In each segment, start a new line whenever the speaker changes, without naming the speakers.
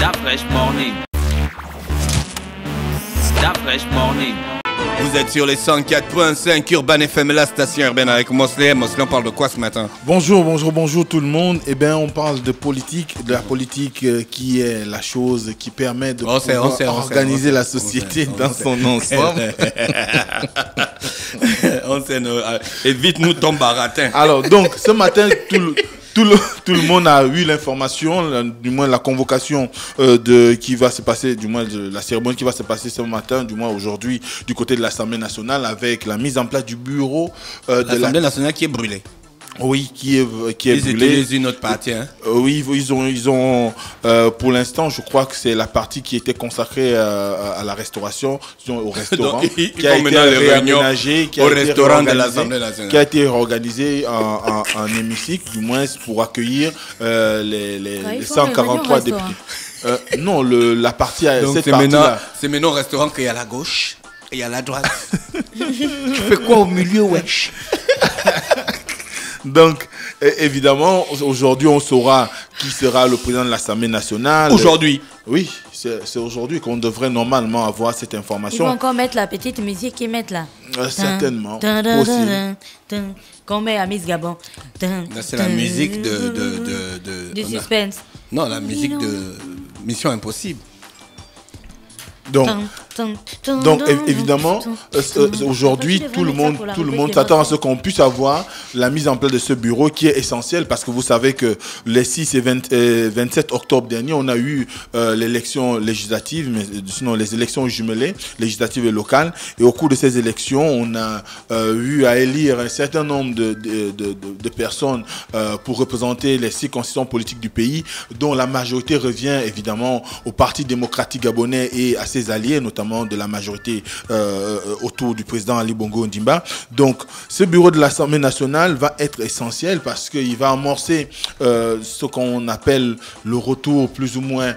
That Fresh Morning. That Fresh Morning.
Vous êtes sur les 104.5 Urban FM, la station urbaine avec Mosley. Mosley, on parle de quoi ce matin?
Bonjour tout le monde. Eh bien, on parle de politique, de la politique qui est la chose qui permet de organiser la société dans son ensemble.
Évite-nous ton baratin.
Alors, donc, ce matin, tout le monde a eu l'information, du moins la convocation qui va se passer, du moins de la cérémonie qui va se passer ce matin, du moins aujourd'hui, du côté de l'Assemblée nationale, avec la mise en place du bureau de
l'Assemblée nationale qui est brûlée.
Oui, qui est brûlé.
Ils utilisent une autre partie. Hein?
Oui, ils ont pour l'instant, je crois que c'est la partie qui était consacrée à la restauration, au restaurant,
donc,
qui a été réaménagé, qui a été réorganisé en hémicycle, du moins pour accueillir les 143 députés. Non, la partie,
donc
cette partie-là.
C'est maintenant au restaurant qu'il y a la gauche et il y a la droite. Tu fais quoi au milieu, wesh?
Donc, évidemment, aujourd'hui, on saura qui sera le président de l'Assemblée nationale.
Aujourd'hui?
Oui, c'est aujourd'hui qu'on devrait normalement avoir cette information.
Ils vont encore mettre la petite musique qu'ils mettent là.
Certainement.
Qu'on met à Miss Gabon.
C'est la musique
du suspense.
Non, la musique de Mission Impossible.
Donc évidemment, aujourd'hui, tout le monde s'attend à ce qu'on puisse avoir la mise en place de ce bureau qui est essentiel parce que vous savez que les 6 et 27 octobre dernier, on a eu l'élection législative, mais sinon les élections jumelées, législatives et locales. Et au cours de ces élections, on a eu à élire un certain nombre de personnes pour représenter les 6 constitutions politiques du pays, dont la majorité revient évidemment au Parti démocratique gabonais et à ses alliés, notamment de la majorité autour du président Ali Bongo Ondimba. Donc, ce bureau de l'Assemblée nationale va être essentiel parce qu'il va amorcer ce qu'on appelle le retour plus ou moins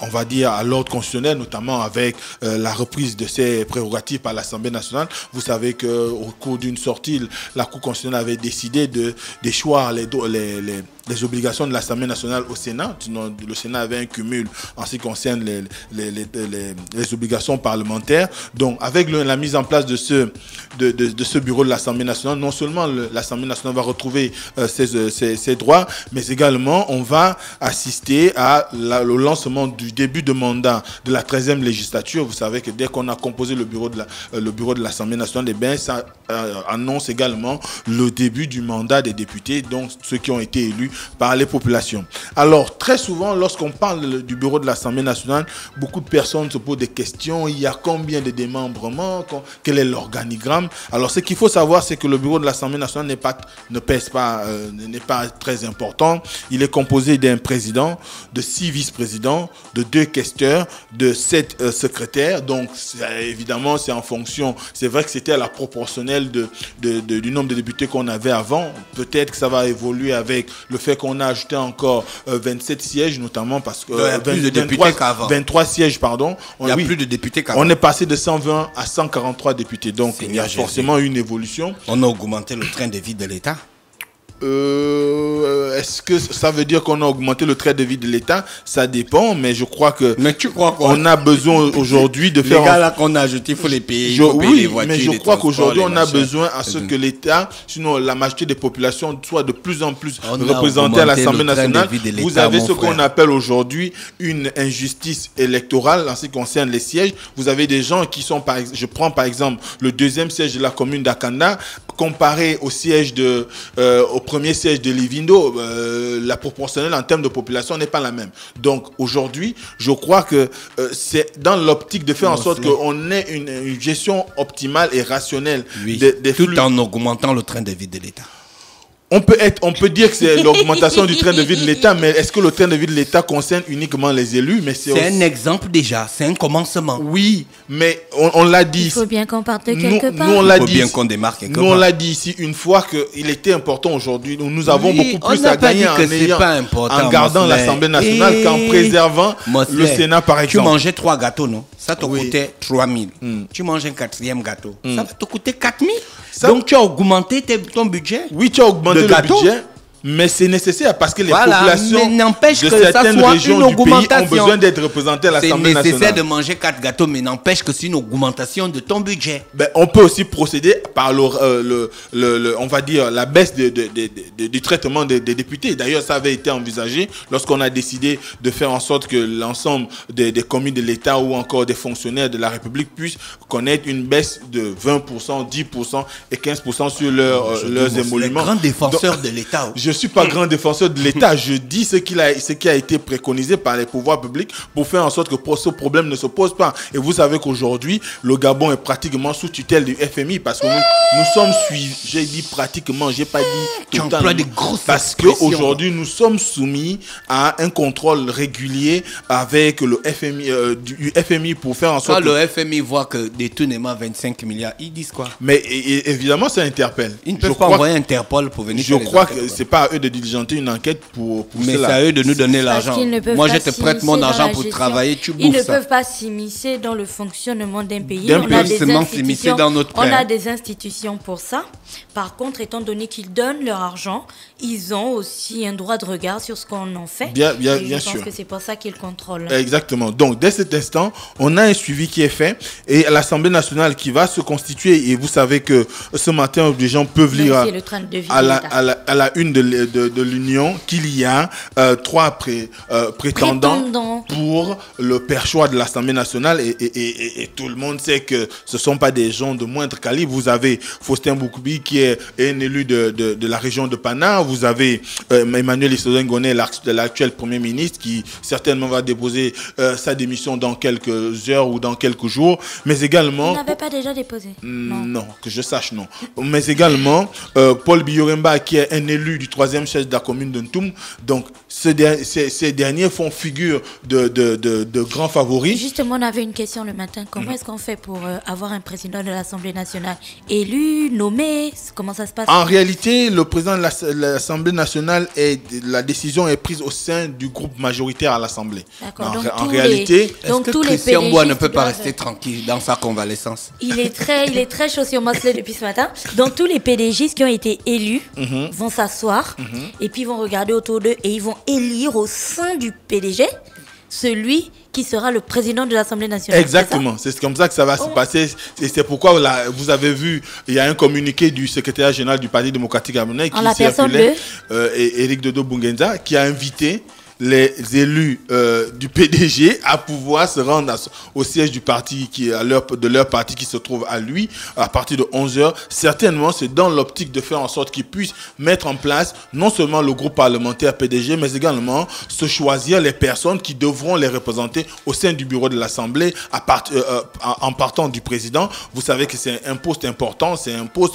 on va dire à l'ordre constitutionnel, notamment avec la reprise de ses prérogatives par l'Assemblée nationale. Vous savez qu'au cours d'une sortie, la Cour constitutionnelle avait décidé d'échoir les obligations de l'Assemblée nationale au Sénat. Sinon, le Sénat avait un cumul en ce qui concerne les obligations parlementaires. Donc, avec la mise en place de ce bureau de l'Assemblée nationale, non seulement l'Assemblée nationale va retrouver ses droits, mais également on va assister au lancement du début de mandat de la 13e législature. Vous savez que dès qu'on a composé le bureau de l'Assemblée nationale, ça annonce également le début du mandat des députés, donc ceux qui ont été élus par les populations. Alors, très souvent, lorsqu'on parle du bureau de l'Assemblée nationale, beaucoup de personnes se posent des questions. Il y a combien de démembrements? Quel est l'organigramme? Alors, ce qu'il faut savoir, c'est que le bureau de l'Assemblée nationale n'est pas très important. Il est composé d'un président, de 6 vice-présidents, de 2 questeurs, de 7 secrétaires. Donc, évidemment, c'est en fonction. C'est vrai que c'était à la proportionnelle du nombre de députés qu'on avait avant. Peut-être que ça va évoluer avec le fait qu'on a ajouté encore 27 sièges, notamment parce que...
Il y a plus de députés qu'avant.
23 sièges, pardon.
Il y a plus de députés qu'avant.
On est passé de 120 à 143 députés. Donc, il y a forcément une évolution.
On a augmenté le train de vie de l'État.
Est-ce que ça veut dire qu'on a augmenté le train de vie de l'État? Ça dépend, mais je crois que on a besoin aujourd'hui de faire...
Les gars là qu'on a ajouté, il faut les payer.
Oui, les voitures, mais je crois qu'aujourd'hui on a besoin à ce que l'État, sinon la majorité des populations soit de plus en plus représentée à l'Assemblée nationale. Vous avez ce qu'on appelle aujourd'hui une injustice électorale en ce qui concerne les sièges. Vous avez des gens qui sont, je prends par exemple le 2e siège de la commune d'Akanda, comparé au siège au premier siège de Livindo, la proportionnelle en termes de population n'est pas la même. Donc aujourd'hui, je crois que c'est dans l'optique de faire en sorte qu'on ait une gestion optimale et rationnelle des flux.
Tout en augmentant le train de vie de l'État.
On peut dire que c'est l'augmentation du train de vie de l'État, mais est-ce que le train de vie de l'État concerne uniquement les élus? Mais
c'est un exemple déjà, c'est un commencement.
Oui, mais on l'a dit. Il
faut bien qu'on parte de quelque part.
Il
faut bien qu'on démarque quelque part.
Nous, on l'a dit ici une fois qu'il était important aujourd'hui. Nous avons beaucoup plus à gagner en gardant l'Assemblée nationale qu'en préservant le Sénat, par exemple.
Tu mangeais 3 gâteaux, non? Ça te coûtait 3 000. Tu manges un 4e gâteau. Ça va te coûter 4 000. Donc tu as augmenté ton budget?
Oui, tu as augmenté le budget. Mais c'est nécessaire parce que les
populations
de certaines régions du pays ont besoin d'être représentées à l'Assemblée nationale.
C'est nécessaire de manger 4 gâteaux, mais n'empêche que c'est une augmentation de ton budget.
On peut aussi procéder par on va dire la baisse du traitement des députés. D'ailleurs, ça avait été envisagé lorsqu'on a décidé de faire en sorte que l'ensemble des communes de l'État ou encore des fonctionnaires de la République puissent connaître une baisse de 20%, 10% et 15% sur leurs émoluments.
Grand défenseur de l'État.
Je ne suis pas grand défenseur de l'État. Je dis ce qui a été préconisé par les pouvoirs publics pour faire en sorte que ce problème ne se pose pas. Et vous savez qu'aujourd'hui, le Gabon est pratiquement sous tutelle du FMI parce que nous sommes suivis. J'ai dit pratiquement, j'ai pas dit totalement. Parce qu'aujourd'hui, nous sommes soumis à un contrôle régulier avec le FMI, du FMI pour faire en sorte
que le FMI voit que détournement 25 milliards, ils disent quoi?
Mais évidemment, ça interpelle.
Ils ne peuvent pas envoyer Interpol pour venir.
Je crois que c'est pas à eux de diligenter une enquête pour
mais c'est à eux de nous donner l'argent. Moi, je te prête mon argent pour travailler, tu bouffes ça.
Ils ne peuvent pas s'immiscer dans le fonctionnement d'un pays. On a des institutions pour ça. Par contre, étant donné qu'ils donnent leur argent, ils ont aussi un droit de regard sur ce qu'on en fait.
Bien sûr.
Je pense que c'est pour ça qu'ils contrôlent.
Exactement. Donc, dès cet instant, on a un suivi qui est fait et l'Assemblée nationale qui va se constituer. Et vous savez que ce matin, les gens peuvent lire à la une de l'Union qu'il y a 3 prétendants pour le perchoir de l'Assemblée nationale et tout le monde sait que ce ne sont pas des gens de moindre calibre. Vous avez Faustin Boukoubi qui est un élu de la région de Pana. Vous avez Emmanuel Isoden Ngoné, l'actuel Premier ministre, qui certainement va déposer sa démission dans quelques heures ou dans quelques jours. Mais également...
Il n'avait pas déjà déposé?
Non, que je sache, non. Mais également, Paul Biyoremba, qui est un élu du 3e chef de la commune de Ntoum. Donc, ces derniers font figure de grands favoris.
Justement, on avait une question le matin. Comment est-ce qu'on fait pour avoir un président de l'Assemblée nationale élu, nommé? Comment ça se passe?
En réalité, le président de l'Assemblée nationale, la décision est prise au sein du groupe majoritaire à l'Assemblée. En réalité,
est-ce que Christian Bois ne peut pas rester tranquille dans sa convalescence?
Il est très chaud sur Mosley depuis ce matin. Donc, tous les PDGistes qui ont été élus vont s'asseoir et puis ils vont regarder autour d'eux et ils vont élire au sein du PDG celui qui sera le président de l'Assemblée nationale.
Exactement, c'est comme ça que ça va se passer. Et c'est pourquoi vous avez vu, il y a un communiqué du secrétaire général du Parti démocratique gabonais qui circulait, Éric Dodo Bungenza, qui a invité les élus du PDG à pouvoir se rendre au siège du parti de leur parti qui se trouve à lui à partir de 11h. Certainement, c'est dans l'optique de faire en sorte qu'ils puissent mettre en place non seulement le groupe parlementaire PDG, mais également se choisir les personnes qui devront les représenter au sein du bureau de l'Assemblée en partant du président. Vous savez que c'est un poste important, c'est un poste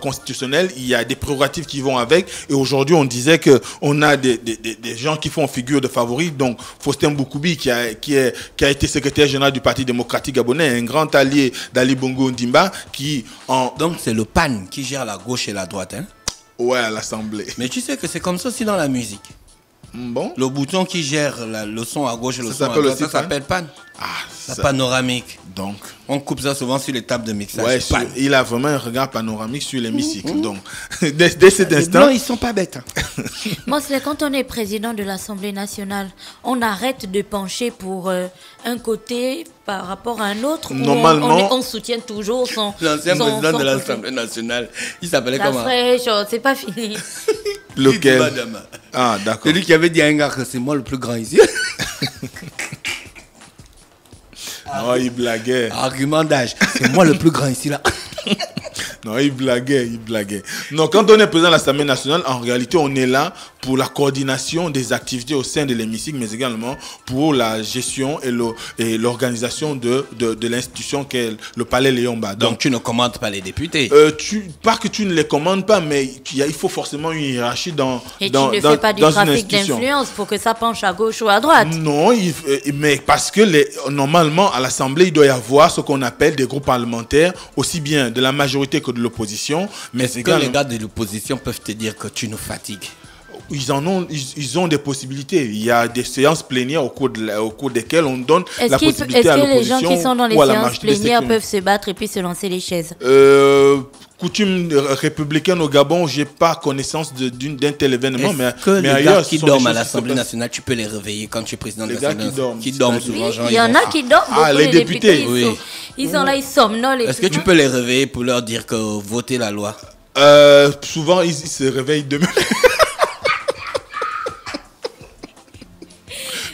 constitutionnel. Il y a des prérogatives qui vont avec. Et aujourd'hui, on disait qu'on a des gens qui font figure de favoris. Donc, Faustin Boukoubi, qui a été secrétaire général du Parti démocratique gabonais, un grand allié d'Ali Bongo Ndimba,
Donc, c'est le PAN qui gère la gauche et la droite, hein?
Ouais, à l'Assemblée.
Mais tu sais que c'est comme ça aussi dans la musique.
Bon.
Le bouton qui gère le son à gauche et le son à droite, ça s'appelle PAN. La panoramique.
Donc,
on coupe ça souvent sur les tables de mixage.
Ouais, il a vraiment un regard panoramique sur l'hémicycle. Donc, dès cet instant...
Les Blancs, ils sont pas bêtes.
Moi, c'est quand on est président de l'Assemblée nationale, on arrête de pencher pour un côté par rapport à un autre.
Normalement,
on soutient toujours
l'ancien président de l'Assemblée nationale. Il s'appelait comment?
La fraîche, c'est pas fini.
Lequel? Ah, d'accord.
Celui qui avait dit à un gars que c'est moi le plus grand ici.
Non, il blaguait.
Argument d'âge. C'est moi le plus grand ici, là.
Non, il blaguait. Non, quand on est président de l'Assemblée nationale, en réalité, on est là pour la coordination des activités au sein de l'hémicycle, mais également pour la gestion et l'organisation de l'institution qu'est le Palais Léon-Mba.
Donc, tu ne commandes pas les députés?
Pas que tu ne les commandes pas, mais il faut forcément une hiérarchie dans
tu ne fais pas du trafic d'influence pour que ça penche à gauche ou à droite?
Non, mais parce que normalement, à l'Assemblée, il doit y avoir ce qu'on appelle des groupes parlementaires, aussi bien de la majorité que de l'opposition. Mais
est-ce que les gars de l'opposition peuvent te dire que tu nous fatigues?
Ils ont des possibilités. Il y a des séances plénières au cours desquelles on donne la possibilité à l'opposition.
Est-ce que les gens qui sont dans les séances plénières peuvent se battre et puis se lancer les chaises?
coutume républicaine au Gabon, j'ai pas connaissance d'un tel événement, mais
les
ailleurs,
gars qui dorment à l'Assemblée nationale, tu peux les réveiller quand tu es président de l'Assemblée nationale.
Qui
dorment souvent,
Oui,
genre,
il y en a qui dorment.
Ah, les députés.
Ils sont là, ils somnolent.
Est-ce que tu peux les réveiller pour leur dire que voter la loi?
Souvent, ils se réveillent demain.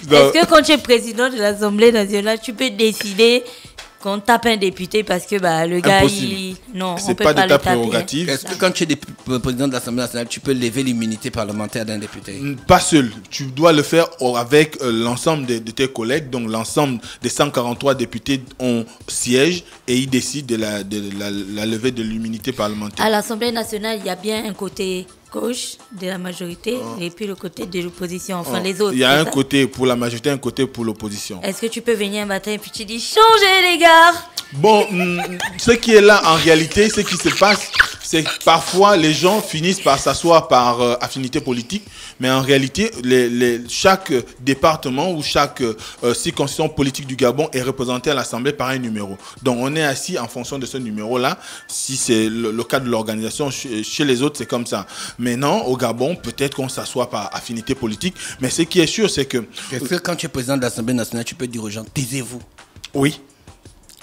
Est-ce que quand tu es président de l'Assemblée nationale, tu peux décider qu'on tape un député parce que le gars, non, on
c'est
peut
pas de ta
le taper,
prérogative.
Est-ce que quand tu es président de l'Assemblée nationale, tu peux lever l'immunité parlementaire d'un député?
Pas seul. Tu dois le faire avec l'ensemble de tes collègues. Donc l'ensemble des 143 députés ont siège et ils décident de la levée de l'immunité parlementaire.
À l'Assemblée nationale, il y a bien un côté gauche de la majorité et puis le côté de l'opposition, enfin les autres.
Il y a un côté pour la majorité, un côté pour l'opposition.
Est-ce que tu peux venir un matin et puis tu dis changez les gars?
Bon, ce qui est là en réalité, ce qui se passe, c'est que parfois les gens finissent par s'asseoir par affinité politique, mais en réalité, chaque département ou chaque circonscription politique du Gabon est représentée à l'Assemblée par un numéro. Donc on est assis en fonction de ce numéro-là, si c'est le cas de l'organisation. Chez les autres, c'est comme ça. Maintenant, au Gabon, peut-être qu'on s'assoit par affinité politique, mais ce qui est sûr, c'est que...
Est-ce que quand tu es président de l'Assemblée nationale, tu peux dire aux gens, taisez-vous?
Oui.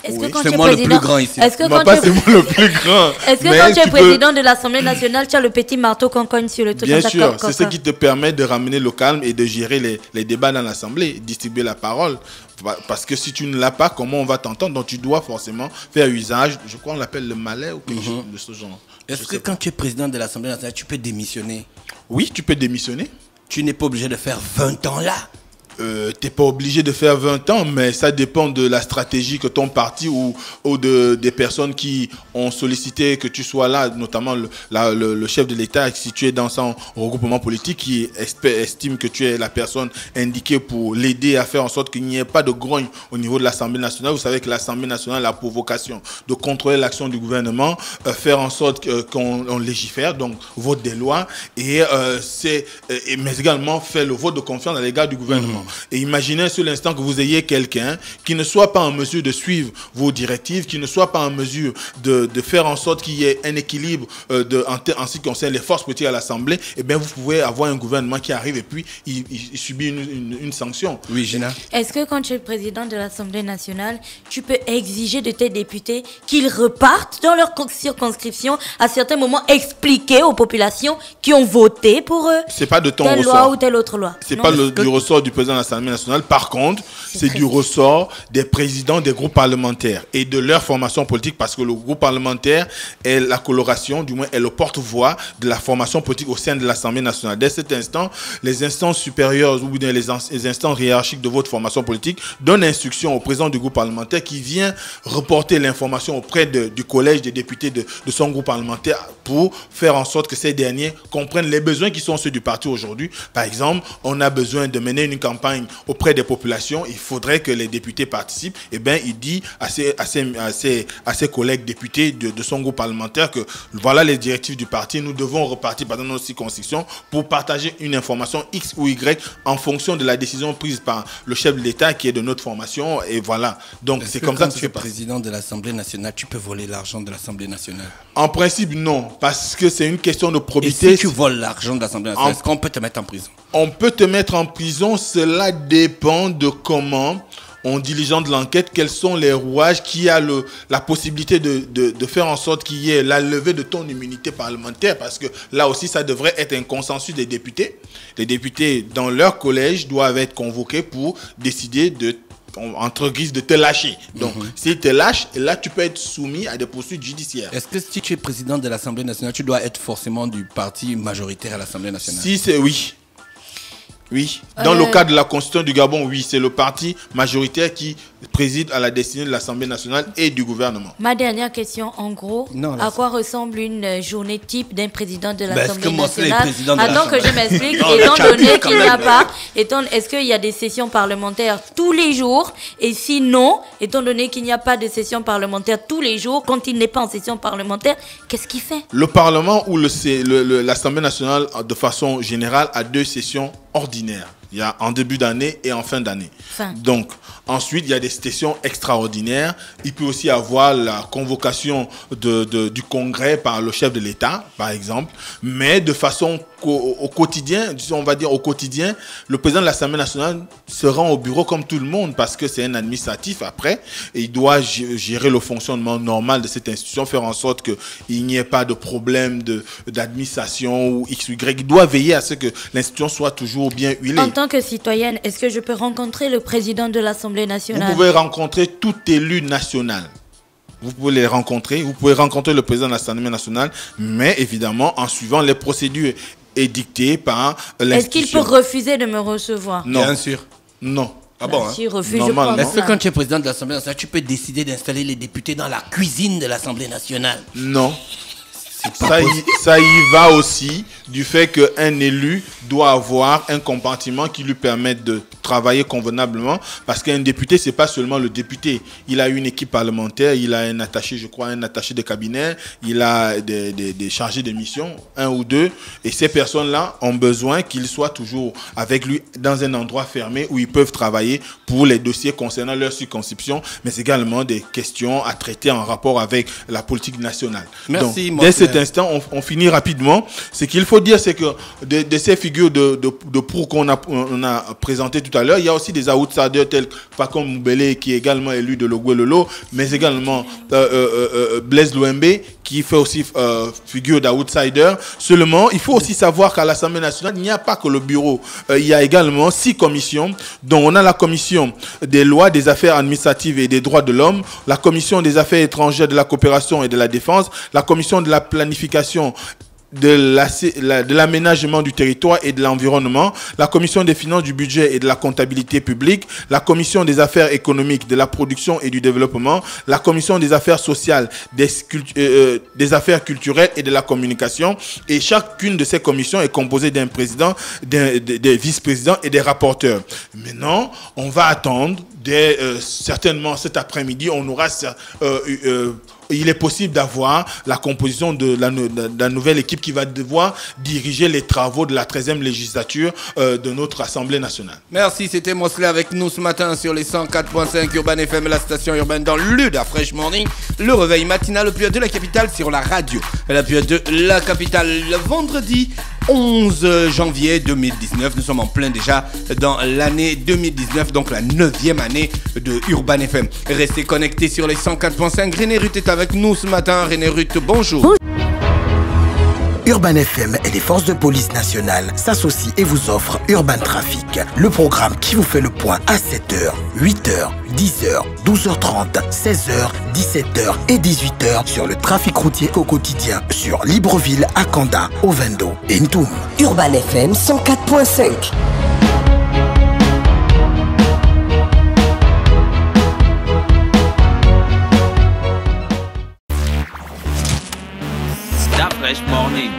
C'est moi le plus grand ici.
Est-ce que
c'est moi le plus grand.
Est-ce que quand tu es président de l'Assemblée nationale, tu as le petit marteau qu'on cogne sur le truc?
Bien sûr, c'est ce qui te permet de ramener le calme et de gérer les débats dans l'Assemblée, distribuer la parole. Parce que si tu ne l'as pas, comment on va t'entendre? Donc tu dois forcément faire usage, je crois qu'on l'appelle le malais ou quelque chose de ce genre.
Est-ce que quand tu es président de l'Assemblée nationale, tu peux démissionner?
Oui, tu peux démissionner.
Tu n'es pas obligé de faire 20 ans là.
T'es pas obligé de faire 20 ans, mais ça dépend de la stratégie que ton parti ou des personnes qui ont sollicité que tu sois là, notamment le chef de l'État, si tu es dans son regroupement politique, qui estime que tu es la personne indiquée pour l'aider à faire en sorte qu'il n'y ait pas de grogne au niveau de l'Assemblée nationale. Vous savez que l'Assemblée nationale a pour vocation de contrôler l'action du gouvernement, faire en sorte qu'on légifère, donc vote des lois, mais également faire le vote de confiance à l'égard du gouvernement. Et imaginez sur l'instant que vous ayez quelqu'un qui ne soit pas en mesure de suivre vos directives, qui ne soit pas en mesure de faire en sorte qu'il y ait un équilibre en ce qui concerne les forces politiques à l'Assemblée, et bien vous pouvez avoir un gouvernement qui arrive et puis il subit une sanction.
Oui, Gina.
Est-ce que quand tu es président de l'Assemblée nationale, tu peux exiger de tes députés qu'ils repartent dans leur circonscription à certains moments, expliquer aux populations qui ont voté pour eux
c'est pas de ton
telle
ressort.
loi ou telle autre loi?
C'est pas du ressort du président de l'Assemblée nationale. Par contre, c'est du ressort des présidents des groupes parlementaires et de leur formation politique, parce que le groupe parlementaire est la coloration, du moins est le porte-voix de la formation politique au sein de l'Assemblée nationale. Dès cet instant, les instances supérieures ou bien les instances hiérarchiques de votre formation politique donnent instruction au président du groupe parlementaire qui vient reporter l'information auprès du collège des députés de son groupe parlementaire pour faire en sorte que ces derniers comprennent les besoins qui sont ceux du parti aujourd'hui. Par exemple, on a besoin de mener une campagne auprès des populations, il faudrait que les députés participent. Et bien, il dit à ses collègues députés de son groupe parlementaire que voilà les directives du parti, nous devons repartir dans nos circonscriptions pour partager une information X ou Y en fonction de la décision prise par le chef de l'État qui est de notre formation. Et voilà. Donc, c'est comme ça que
tu es président de l'Assemblée nationale, tu peux voler l'argent de l'Assemblée nationale?
En principe, non, parce que c'est une question de probité.
Et si tu voles l'argent de l'Assemblée nationale, est-ce qu'on peut te mettre en prison?
On peut te mettre en prison, cela dépend de comment on diligente l'enquête, quels sont les rouages, qui a la possibilité de faire en sorte qu'il y ait la levée de ton immunité parlementaire, parce que là aussi, ça devrait être un consensus des députés. Les députés, dans leur collège, doivent être convoqués pour décider entre guise de te lâcher. Donc, s'ils te lâchent, là, tu peux être soumis à des poursuites judiciaires.
Est-ce que si tu es président de l'Assemblée nationale, tu dois être forcément du parti majoritaire à l'Assemblée nationale?
Si c'est oui. Oui, dans le cadre de la Constitution du Gabon, oui, c'est le parti majoritaire qui préside à la destinée de l'Assemblée nationale et du gouvernement.
Ma dernière question, en gros, à quoi ressemble une journée type d'un président de l'Assemblée nationale? Attends que je m'explique, étant donné qu'il n'y a pas, est-ce qu'il y a des sessions parlementaires tous les jours? Et sinon, étant donné qu'il n'y a pas de session parlementaire tous les jours, quand il n'est pas en session parlementaire, qu'est-ce qu'il fait?
Le Parlement ou l'Assemblée nationale, de façon générale, a 2 sessions ordinaires. Il y a en début d'année et en fin d'année. Donc, ensuite, il y a des sessions extraordinaires. Il peut aussi y avoir la convocation du Congrès par le chef de l'État, par exemple. Mais de façon au quotidien, on va dire au quotidien, le président de l'Assemblée nationale se rend au bureau comme tout le monde parce que c'est un administratif après. Et il doit gérer le fonctionnement normal de cette institution, faire en sorte qu'il n'y ait pas de problème d'administration ou X ou Y. Il doit veiller à ce que l'institution soit toujours bien huilée.
En tant que citoyenne, est-ce que je peux rencontrer le président de l'Assemblée nationale?
Vous pouvez rencontrer tout élu national. Vous pouvez les rencontrer. Vous pouvez rencontrer le président de l'Assemblée nationale, mais évidemment en suivant les procédures édictées par l'institution.
Est-ce qu'il peut refuser de me recevoir?
Non.
Bien sûr.
Non.
Ah bon,
Si refuse,
normalement.
Est-ce que quand tu es président de l'Assemblée nationale, tu peux décider d'installer les députés dans la cuisine de l'Assemblée nationale?
Non. Ça y va aussi du fait qu'un élu doit avoir un compartiment qui lui permette de travailler convenablement, parce qu'un député, c'est pas seulement le député. Il a une équipe parlementaire, il a un attaché, je crois, un attaché de cabinet, il a des chargés de mission, un ou deux, et ces personnes-là ont besoin qu'il soit toujours avec lui dans un endroit fermé où ils peuvent travailler pour les dossiers concernant leur circonscription, mais également des questions à traiter en rapport avec la politique nationale.
Merci.
Donc, dès cet instant, on finit rapidement. Ce qu'il faut dire, c'est que de ces figures de proue qu'on a présentées tout à l'heure, il y a aussi des outsiders tels que Pacom Moubele, qui est également élu de Logouelolo, mais également Blaise Louembe, qui fait aussi figure d'outsider. Seulement, il faut aussi savoir qu'à l'Assemblée nationale, il n'y a pas que le bureau. Il y a également 6 commissions, dont on a la commission des lois, des affaires administratives et des droits de l'homme, la commission des affaires étrangères, de la coopération et de la défense, la commission de la planification, de l'aménagement du territoire et de l'environnement, la commission des finances, du budget et de la comptabilité publique, la commission des affaires économiques, de la production et du développement, la commission des affaires sociales, des affaires culturelles et de la communication. Et chacune de ces commissions est composée d'un président, des vice-présidents et des rapporteurs. Maintenant, on va attendre certainement cet après-midi, on aura il est possible d'avoir la composition de la nouvelle équipe qui va devoir diriger les travaux de la 13e législature de notre Assemblée nationale.
Merci, c'était Mosley avec nous ce matin sur les 104.5 Urban FM, la station urbaine dans l'UDA Fresh Morning. Le réveil matinal, le plus de la capitale sur la radio. La plus de la capitale, le vendredi 11 janvier 2019. Nous sommes en plein déjà dans l'année 2019, donc la 9e année de Urban FM. Restez connectés sur les 104.5. René Ruth est avec nous ce matin. René Ruth, bonjour.
Urban FM et les forces de police nationales s'associent et vous offrent Urban Trafic, le programme qui vous fait le point à 7h, 8h, 10h, 12h30, 16h, 17h et 18h sur le trafic routier au quotidien sur Libreville, Akanda, Ovendo et Ntoum.
Urban FM 104.5.
Fresh Morning.